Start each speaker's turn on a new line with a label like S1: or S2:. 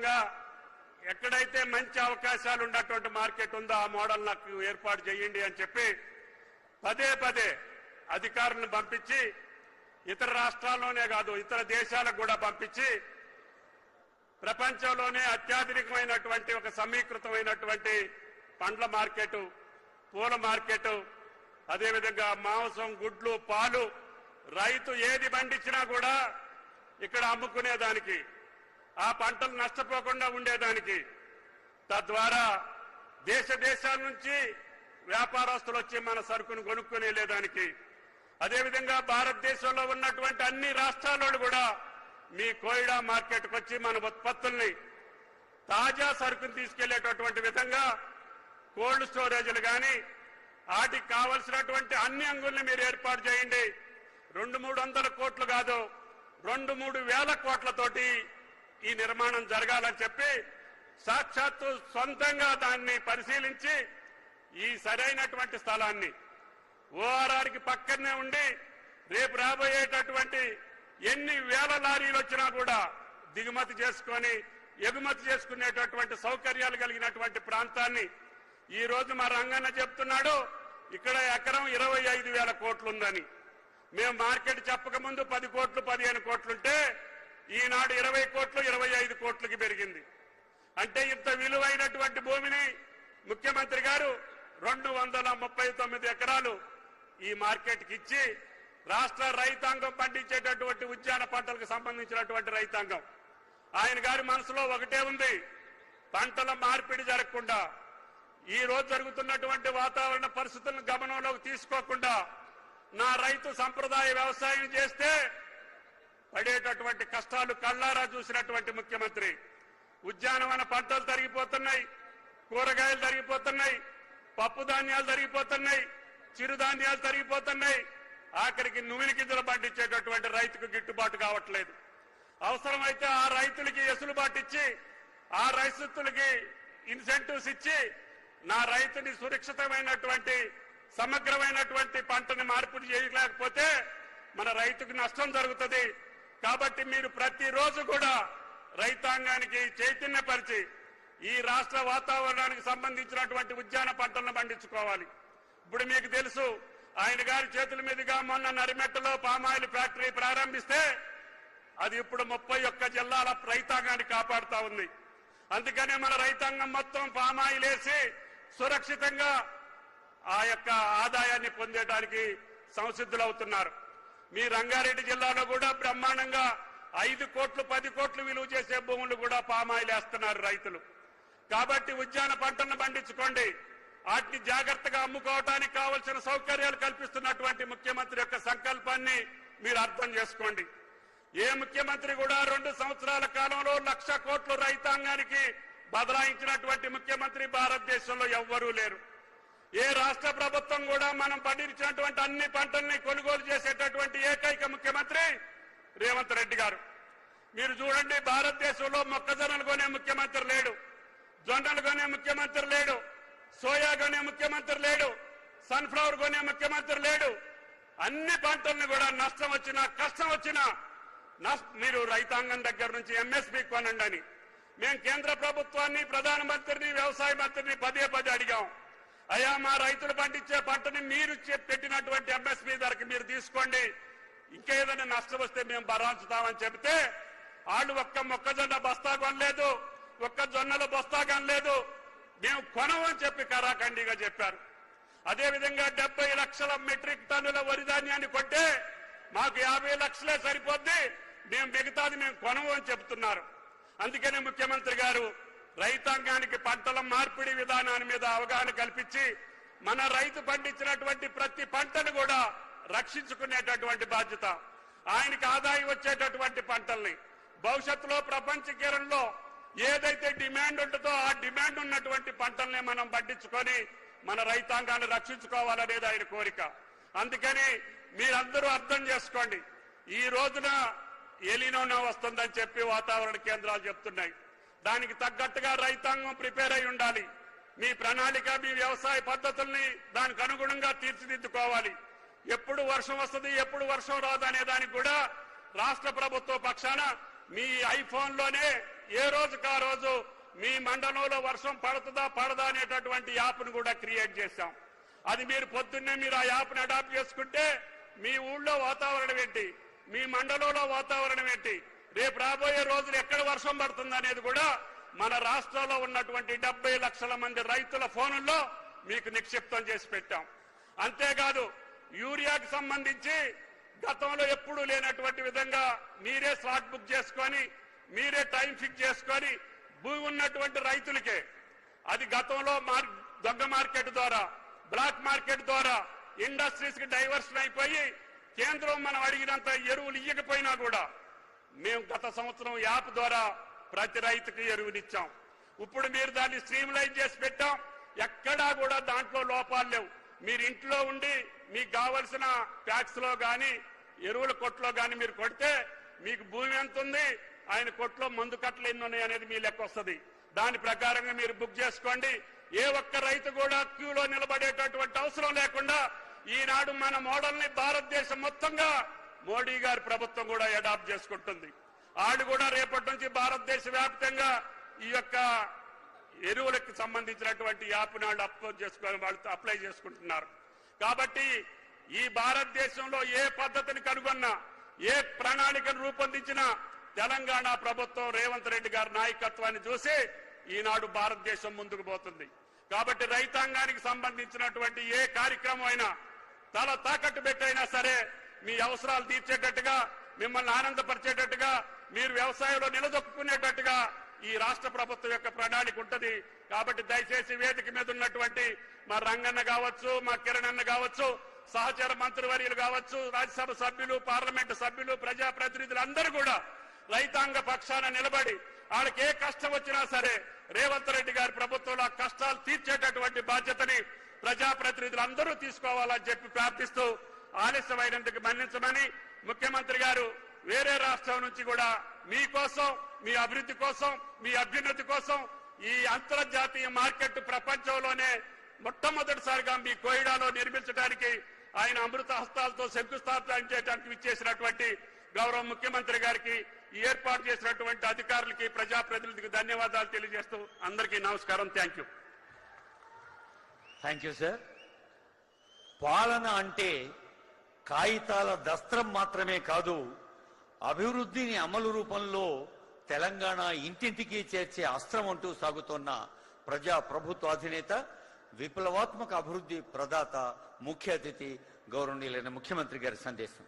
S1: విధంగా ఎక్కడైతే మంచి అవకాశాలు ఉన్నటువంటి మార్కెట్ ఉందో ఆ మోడల్ నాకు ఏర్పాటు చేయండి అని చెప్పి పదే పదే అధికారులను పంపించి ఇతర రాష్ట్రాల్లోనే కాదు ఇతర దేశాలకు కూడా పంపించి ప్రపంచంలోనే అత్యాధునికమైనటువంటి ఒక సమీకృతమైనటువంటి పండ్ల మార్కెట్, పూల మార్కెట్, అదేవిధంగా మాంసం, గుడ్లు, పాలు రైతు ఏది పండించినా కూడా ఇక్కడ అమ్ముకునేదానికి, ఆ పంటలు నష్టపోకుండా ఉండేదానికి, తద్వారా దేశాల నుంచి వ్యాపారస్తులు వచ్చి మన సరుకును కొనుక్కుని వెళ్ళేదానికి, అదేవిధంగా భారతదేశంలో ఉన్నటువంటి అన్ని రాష్ట్రాల్లో కూడా మీ కోయిడా మార్కెట్కి వచ్చి మన ఉత్పత్తుల్ని తాజా సరుకును తీసుకెళ్లేటటువంటి విధంగా కోల్డ్ స్టోరేజ్లు కానీ వాటికి కావలసినటువంటి అన్ని అంగుల్ని మీరు ఏర్పాటు చేయండి. 200-300 కోట్లు కాదు, 2-3 వేల కోట్లతోటి ఈ నిర్మాణం జరగాలని చెప్పి సాక్షాత్తు సొంతంగా దాన్ని పరిశీలించి ఈ సరైనటువంటి స్థలాన్ని ఓఆర్ఆర్కి పక్కనే ఉండి రేపు రాబోయేటటువంటి ఎన్ని వేల లారీలు వచ్చినా కూడా దిగుమతి చేసుకొని ఎగుమతి చేసుకునేటటువంటి సౌకర్యాలు కలిగినటువంటి ప్రాంతాన్ని ఈ రోజు మా రంగన్న చెప్తున్నాడు. ఇక్కడ ఎకరం 25,000 కోట్లు ఉందని. మేము మార్కెట్ చెప్పకముందు 10 కోట్లు 15 కోట్లుంటే ఈనాడు 20 కోట్లు 25 కోట్లకి పెరిగింది. అంటే ఇంత విలువైనటువంటి భూమిని ముఖ్యమంత్రి గారు 239 ఎకరాలు ఈ మార్కెట్కి ఇచ్చి రాష్ట్ర రైతాంగం పండించేటటువంటి ఉద్యాన పంటలకు సంబంధించినటువంటి రైతాంగం ఆయన గారి మనసులో ఒకటే ఉంది, పంటల మార్పిడి జరగకుండా ఈ రోజు జరుగుతున్నటువంటి వాతావరణ పరిస్థితులను గమనంలోకి తీసుకోకుండా నా రైతు సంప్రదాయ వ్యవసాయం చేస్తే పడేటటువంటి కష్టాలు కళ్ళారా చూసినటువంటి ముఖ్యమంత్రి ఉద్యానవన పంటలు తరిగిపోతున్నాయి, కూరగాయలు తరిగిపోతున్నాయి, పప్పు ధాన్యాలు తరిగిపోతున్నాయి, చిరుధాన్యాలు తరిగిపోతున్నాయి, ఆఖరికి నూనె గింజలు పండించేటటువంటి రైతుకు గిట్టుబాటు కావట్లేదు. అవసరమైతే ఆ రైతులకి ఎసులుబాటు ఇచ్చి ఆ రైతులకి ఇన్సెంటివ్స్ ఇచ్చి నా రైతుని సురక్షితమైనటువంటి సమగ్రమైనటువంటి పంటని మార్పిడి చేయలేకపోతే మన రైతుకు నష్టం జరుగుతుంది. కాబట్టి మీరు ప్రతిరోజు కూడా రైతాంగానికి చైతన్యపరిచి ఈ రాష్ట్ర వాతావరణానికి సంబంధించినటువంటి ఉద్యాన పంటలను పండించుకోవాలి. ఇప్పుడు మీకు తెలుసు ఆయన గారి చేతుల మీదుగా మొన్న నరిమెట్టలో పామాయిల్ ఫ్యాక్టరీ ప్రారంభిస్తే అది ఇప్పుడు 31 జిల్లాల రైతాంగాన్ని కాపాడుతా ఉంది. అందుకనే మన రైతాంగం మొత్తం పామాయిల్ వేసి సురక్షితంగా ఆ యొక్క ఆదాయాన్ని పొందేయడానికి సంసిద్ధులవుతున్నారు. మీ రంగారెడ్డి జిల్లాలో కూడా బ్రహ్మాండంగా 5 కోట్లు 10 కోట్లు విలువ చేసే భూములు కూడా పామాయిల్ వేస్తున్నారు రైతులు. కాబట్టి ఉద్యాన పంటలను పండించుకోండి, వాటిని జాగ్రత్తగా అమ్ముకోవడానికి కావలసిన సౌకర్యాలు కల్పిస్తున్నటువంటి ముఖ్యమంత్రి యొక్క సంకల్పాన్ని మీరు అర్థం చేసుకోండి. ఏ ముఖ్యమంత్రి కూడా 2 సంవత్సరాల కాలంలో 1,00,000 కోట్లు రైతాంగానికి బదలాయించినటువంటి ముఖ్యమంత్రి భారతదేశంలో ఎవ్వరూ లేరు. ఏ రాష్ట్ర ప్రభుత్వం కూడా మనం పండించినటువంటి అన్ని పంటల్ని కొనుగోలు చేసేటటువంటి ఏకైక ముఖ్యమంత్రి రేవంత్ రెడ్డి గారు. మీరు చూడండి, భారతదేశంలో మొక్కజొన్నలు కొనే ముఖ్యమంత్రి లేడు, జొన్నలు కొనే ముఖ్యమంత్రి లేడు, సోయా కొనే ముఖ్యమంత్రి లేడు, సన్ఫ్లవర్ కొనే ముఖ్యమంత్రి లేడు. అన్ని పంటల్ని కూడా నష్టం వచ్చినా కష్టం వచ్చినా మీరు రైతాంగం దగ్గర నుంచి ఎంఎస్పీ కొనండి అని మేము కేంద్ర ప్రభుత్వాన్ని, ప్రధానమంత్రిని, వ్యవసాయ మంత్రిని పదే అడిగాం. అయ్యా, మా రైతులు పండించే పంటని మీరు పెట్టినటువంటి ఎంఎస్పీ ధరకి మీరు తీసుకోండి, ఇంకేదైనా నష్టం వస్తే మేము భరాంచుతామని చెబితే వాళ్ళు ఒక్క మొక్కజొన్న బస్తా కొనలేదు, ఒక్క జొన్నల బస్తా కొనలేదు, మేము కొనమని చెప్పి కరాఖండిగా చెప్పారు. అదేవిధంగా 70 లక్షల మెట్రిక్ టన్నుల వరి ధాన్యాన్ని కొంటే మాకు 50 లక్షలే సరిపోద్ది, మేము మిగతాది మేము కొనము అని చెబుతున్నారు. అందుకనే ముఖ్యమంత్రి గారు రైతాంగానికి పంటల మార్పిడి విధానాన్ని మీద అవగాహన కల్పించి మన రైతు పండించినటువంటి ప్రతి పంటను కూడా రక్షించుకునేటటువంటి బాధ్యత, ఆయనకి ఆదాయం వచ్చేటటువంటి పంటల్ని భవిష్యత్తులో ప్రపంచ కేరంలో ఏదైతే డిమాండ్ ఉంటుందో ఆ డిమాండ్ ఉన్నటువంటి పంటల్ని మనం పండించుకొని మన రైతాంగాన్ని రక్షించుకోవాలనేది ఆయన కోరిక. అందుకని మీరందరూ అర్థం చేసుకోండి, ఈ రోజున ఎలినోనా వస్తుందని చెప్పి వాతావరణ కేంద్రాలు చెప్తున్నాయి. దానికి తగ్గట్టుగా రైతాంగం ప్రిపేర్ అయి ఉండాలి. మీ ప్రణాళిక, మీ వ్యవసాయ పద్ధతుల్ని దానికి అనుగుణంగా తీర్చిదిద్దుకోవాలి. ఎప్పుడు వర్షం వస్తుంది, ఎప్పుడు వర్షం రాదు అనే దానికి కూడా రాష్ట్ర ప్రభుత్వ పక్షాన మీ ఐఫోన్లోనే ఏ రోజుకు ఆ రోజు మీ మండలంలో వర్షం పడుతుందా పడదా అనేటటువంటి యాప్ను కూడా క్రియేట్ చేశాం. అది మీరు పొద్దున్నే మీరు ఆ యాప్ను అడాప్ట్ చేసుకుంటే మీ ఊళ్ళో వాతావరణం ఏంటి, మీ మండలంలో వాతావరణం ఏంటి, రేపు రాబోయే రోజులు ఎక్కడ వర్షం పడుతుంది అనేది కూడా మన రాష్ట్రంలో ఉన్నటువంటి 70 లక్షల మంది రైతుల ఫోనుల్లో మీకు నిక్షిప్తం చేసి పెట్టాం. అంతేకాదు యూరియాకి సంబంధించి గతంలో ఎప్పుడూ లేనటువంటి విధంగా మీరే స్లాట్ బుక్ చేసుకొని మీరే టైం ఫిక్స్ చేసుకొని భూమి ఉన్నటువంటి రైతులకే అది గతంలో దొంగ మార్కెట్ ద్వారా బ్లాక్ మార్కెట్ ద్వారా ఇండస్ట్రీస్ కి డైవర్షన్ అయిపోయి కేంద్రం మనం అడిగినంత ఎరువులు ఇవ్వకపోయినా కూడా మేము గత సంవత్సరం యాప్ ద్వారా ప్రతి రైతుకి ఎరువునిచ్చాం. ఇప్పుడు మీరు దాన్ని స్ట్రీమ్లైన్ చేసి పెట్టాం. ఎక్కడా కూడా దాంట్లో లోపాలు లేవు. మీరు ఇంట్లో ఉండి మీకు కావలసిన ప్యాక్స్ లో గాని ఎరువుల కొట్లో గాని మీరు కొడితే మీకు భూమి ఎంత ఉంది, ఆయన కొట్లో మందు కట్టలు ఎన్ని ఉన్నాయి అనేది మీ లెక్క వస్తుంది. దాని ప్రకారంగా మీరు బుక్ చేసుకోండి. ఏ ఒక్క రైతు కూడా క్యూలో నిలబడేటటువంటి అవసరం లేకుండా ఈనాడు మన మోడల్ ని భారతదేశం మొత్తంగా మోడీ గారి ప్రభుత్వం కూడా అడాప్ట్ చేసుకుంటుంది. వాళ్ళు కూడా రేపటి నుంచి భారతదేశ వ్యాప్తంగా ఈ యొక్క ఎరువులకు సంబంధించినటువంటి యాప్ నాడు అప్లోడ్ చేసుకొని వాళ్ళు అప్లై చేసుకుంటున్నారు. కాబట్టి ఈ భారతదేశంలో ఏ పద్ధతిని కనుగొన్నా ఏ ప్రణాళికను రూపొందించినా తెలంగాణ ప్రభుత్వం రేవంత్ రెడ్డి గారి నాయకత్వాన్ని చూసి ఈనాడు భారతదేశం ముందుకు పోతుంది. కాబట్టి రైతాంగానికి సంబంధించినటువంటి ఏ కార్యక్రమం అయినా తల తాకట్టు పెట్టైనా సరే మీ అవసరాలు తీర్చేటట్టుగా మిమ్మల్ని ఆనందపరిచేటట్టుగా మీరు వ్యవసాయంలో నిలదొక్కునేటట్టుగా ఈ రాష్ట్ర ప్రభుత్వం యొక్క ప్రణాళిక ఉంటుంది. కాబట్టి దయచేసి వేదిక మీద ఉన్నటువంటి మా రంగన్న కావచ్చు, మా కిరణ్ అన్న కావచ్చు, సహచర మంత్రివర్యులు కావచ్చు, రాజ్యసభ సభ్యులు, పార్లమెంటు సభ్యులు, ప్రజాప్రతినిధులు అందరూ కూడా రైతాంగ పక్షాన నిలబడి వాళ్ళకి ఏ కష్టం వచ్చినా సరే రేవంత్ రెడ్డి గారి ప్రభుత్వంలో కష్టాలు తీర్చేటటువంటి బాధ్యతని ప్రజాప్రతినిధులు అందరూ తీసుకోవాలని చెప్పి ప్రార్థిస్తూ ఆలస్యమైనందుకు మన్నించమని ముఖ్యమంత్రి గారు వేరే రాష్ట్రం నుంచి కూడా మీకోసం, మీ అభివృద్ధి కోసం, మీ అభ్యున్నతి కోసం ఈ అంతర్జాతీయ మార్కెట్ ప్రపంచంలోనే మొట్టమొదటిసారిగా మీ కోయిడాలో నిర్మించడానికి ఆయన అమృత హస్తాలతో శంకుస్థాపన చేయడానికి విచ్చేసినటువంటి గౌరవ ముఖ్యమంత్రి గారికి, ఈ ఏర్పాటు చేసినటువంటి అధికారులకి, ప్రజాప్రతినిధులకు ధన్యవాదాలు తెలియజేస్తూ అందరికీ నమస్కారం. Thank you.
S2: Thank you sir. పాలన అంటే కాగితాల దస్త్రం మాత్రమే కాదు, అభివృద్ధిని అమలు రూపంలో తెలంగాణ ఇంటింటికి చేర్చే అస్త్రం అంటూ సాగుతోన్న ప్రజా ప్రభుత్వ అధినేత, విప్లవాత్మక అభివృద్ధి ప్రదాత, ముఖ్య అతిథి గౌరవనీయులైన ముఖ్యమంత్రి గారి సందేశం.